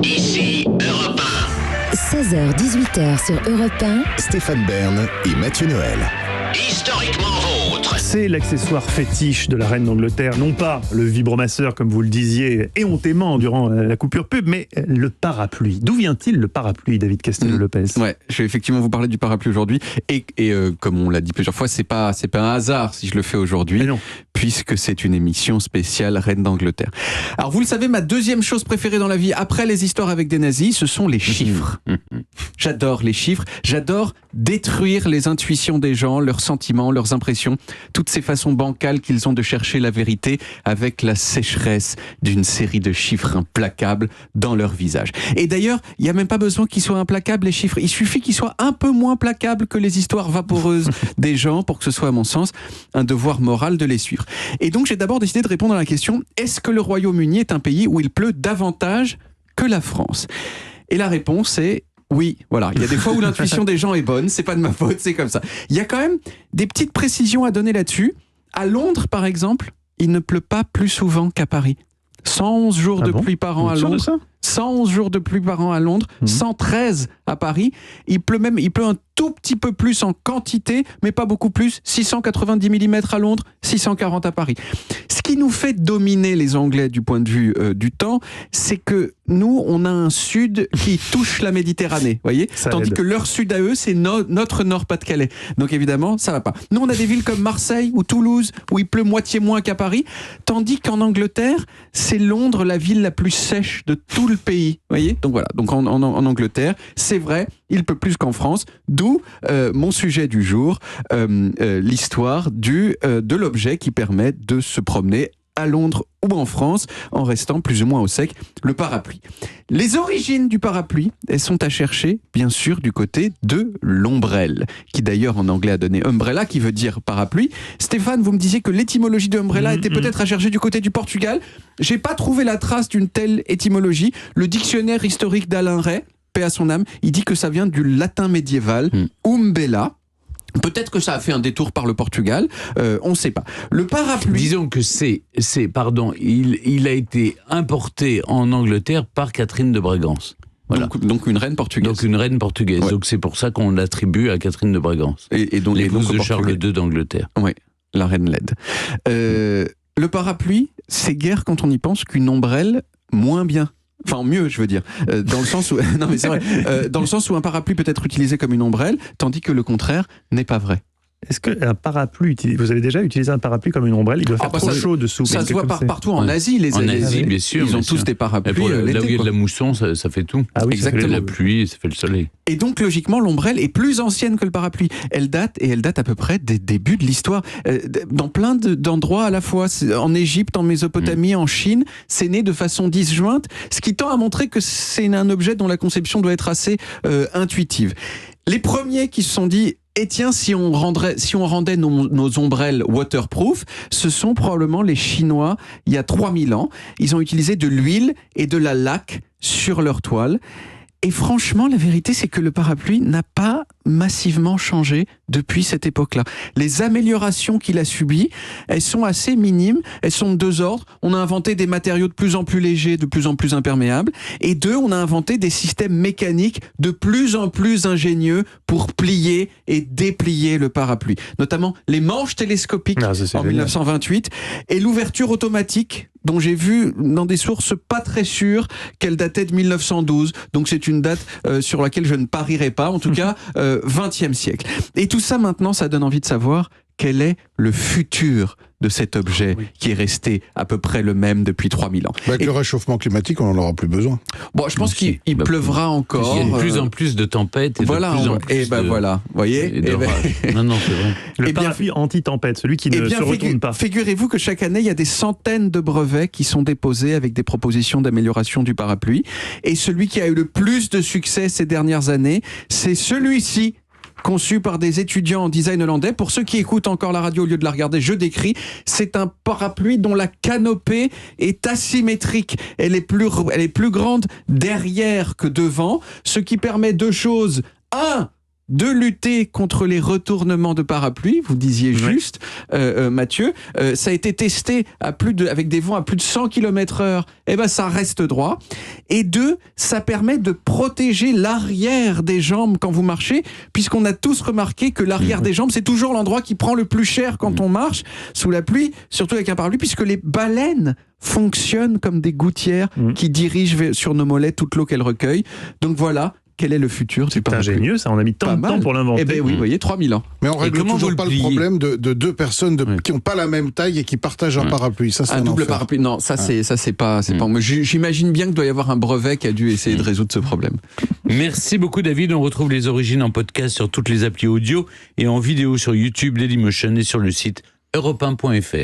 Ici Europe 16h-18h sur Europe 1. Stéphane Bern et Mathieu Noël. 1. Historiquement vôtre. C'est l'accessoire fétiche de la reine d'Angleterre, non pas le vibromasseur comme vous le disiez éhontément durant la coupure pub, mais le parapluie. D'où vient-il le parapluie, David Castello-Lopez ? Ouais, je vais effectivement vous parler du parapluie aujourd'hui et comme on l'a dit plusieurs fois, c'est pas un hasard si je le fais aujourd'hui, puisque c'est une émission spéciale Reine d'Angleterre. Alors vous le savez, ma deuxième chose préférée dans la vie après les histoires avec des nazis, ce sont les chiffres. J'adore les chiffres, j'adore détruire les intuitions des gens, leurs sentiments, leurs impressions, toutes ces façons bancales qu'ils ont de chercher la vérité avec la sécheresse d'une série de chiffres implacables dans leur visage. Et d'ailleurs, il n'y a même pas besoin qu'ils soient implacables, les chiffres. Il suffit qu'ils soient un peu moins placables que les histoires vaporeuses des gens pour que ce soit, à mon sens, un devoir moral de les suivre. Et donc, j'ai d'abord décidé de répondre à la question, est-ce que le Royaume-Uni est un pays où il pleut davantage que la France ? Et la réponse est oui, voilà. Il y a des fois où l'intuition des gens est bonne, c'est pas de ma faute, c'est comme ça. Il y a quand même des petites précisions à donner là-dessus. À Londres, par exemple, il ne pleut pas plus souvent qu'à Paris. 111 jours de pluie par an à Londres. 111 jours de pluie par an à Londres, 113 à Paris. Il pleut un tout petit peu plus en quantité, mais pas beaucoup plus. 690 mm à Londres, 640 à Paris. Ce qui nous fait dominer les Anglais du point de vue du temps, c'est que nous, on a un sud qui touche la Méditerranée, voyez. Tandis que leur sud à eux, c'est notre Nord-Pas-de-Calais. Donc évidemment, ça va pas. Nous, on a des villes comme Marseille ou Toulouse, où il pleut moitié moins qu'à Paris, tandis qu'en Angleterre, c'est Londres la ville la plus sèche de tout le pays, voyez. Donc voilà, donc en Angleterre, c'est vrai, il pleut plus qu'en France, d'où mon sujet du jour, l'histoire de l'objet qui permet de se promener à Londres ou en France, en restant plus ou moins au sec, le parapluie. Les origines du parapluie, elles sont à chercher, bien sûr, du côté de l'ombrelle, qui d'ailleurs en anglais a donné umbrella, qui veut dire parapluie. Stéphane, vous me disiez que l'étymologie de umbrella était peut-être à chercher du côté du Portugal. J'ai pas trouvé la trace d'une telle étymologie. Le dictionnaire historique d'Alain Ray, paix à son âme, il dit que ça vient du latin médiéval, umbella. Peut-être que ça a fait un détour par le Portugal, on ne sait pas. Le parapluie... Disons que il a été importé en Angleterre par Catherine de Bragance. Voilà. Donc une reine portugaise. Donc une reine portugaise. Ouais. Donc c'est pour ça qu'on l'attribue à Catherine de Bragance. Et donc l'épouse de Charles II d'Angleterre. Oui, la reine laide. Le parapluie, c'est guère quand on y pense qu'une ombrelle moins bien. Enfin, mieux, je veux dire, dans le sens où non mais c'est vrai, dans le sens où un parapluie peut être utilisé comme une ombrelle, tandis que le contraire n'est pas vrai. Est-ce qu'un parapluie, vous avez déjà utilisé un parapluie comme une ombrelle ? Il doit faire trop chaud dessous. Ça se voit partout en Asie, En Asie, bien sûr. Ils ont tous des parapluies. Là où il y a de la mousson, ça fait tout. Ah oui, exactement. Ça fait la pluie, ça fait le soleil. Et donc, logiquement, l'ombrelle est plus ancienne que le parapluie. Elle date à peu près des débuts de l'histoire. Dans plein d'endroits à la fois. En Égypte, en Mésopotamie, en Chine, c'est né de façon disjointe, ce qui tend à montrer que c'est un objet dont la conception doit être assez intuitive. Les premiers qui se sont dit et tiens, si on rendait nos ombrelles waterproof, ce sont probablement les Chinois, il y a 3000 ans. Ils ont utilisé de l'huile et de la laque sur leur toile. Et franchement, la vérité, c'est que le parapluie n'a pas massivement changé depuis cette époque-là. Les améliorations qu'il a subies, elles sont assez minimes, elles sont de deux ordres. On a inventé des matériaux de plus en plus légers, de plus en plus imperméables. Et deux, on a inventé des systèmes mécaniques de plus en plus ingénieux pour plier et déplier le parapluie. Notamment les manches télescopiques en 1928 et l'ouverture automatique dont j'ai vu dans des sources pas très sûres qu'elle datait de 1912. Donc c'est une date sur laquelle je ne parierai pas, en tout cas 20e siècle. Et tout ça maintenant, ça donne envie de savoir quel est le futur de cet objet qui est resté à peu près le même depuis 3000 ans. Avec le réchauffement climatique, on n'en aura plus besoin. Bon, je pense qu'il pleuvra encore. Il y a de plus en plus de tempêtes et voilà, de plus en plus voilà, vous voyez. Non, c'est vrai. Le parapluie anti-tempête, celui qui ne se retourne pas. Figurez-vous que chaque année, il y a des centaines de brevets qui sont déposés avec des propositions d'amélioration du parapluie. Et celui qui a eu le plus de succès ces dernières années, c'est celui-ci, conçu par des étudiants en design hollandais. Pour ceux qui écoutent encore la radio au lieu de la regarder, je décris. C'est un parapluie dont la canopée est asymétrique. Elle est plus grande derrière que devant, ce qui permet deux choses. 1. de lutter contre les retournements de parapluies, vous disiez juste, Mathieu, ça a été testé avec des vents à plus de 100 km/h, et ben ça reste droit. Et 2, ça permet de protéger l'arrière des jambes quand vous marchez, puisqu'on a tous remarqué que l'arrière des jambes, c'est toujours l'endroit qui prend le plus cher quand on marche sous la pluie, surtout avec un parapluie, puisque les baleines fonctionnent comme des gouttières qui dirigent sur nos mollets toute l'eau qu'elles recueillent. Donc voilà, quel est le futur du parapluie. C'est ingénieux, ça, on a mis tant de temps pour l'inventer. Eh bien oui, vous voyez, 3000 ans. Mais on règle toujours pas le problème de deux personnes qui n'ont pas la même taille et qui partagent un parapluie. Ça, c'est un double parapluie. Non, ça c'est pas. J'imagine bien qu'il doit y avoir un brevet qui a dû essayer de résoudre ce problème. Merci beaucoup David. On retrouve les origines en podcast sur toutes les applis audio et en vidéo sur YouTube, Dailymotion et sur le site europe1.fr.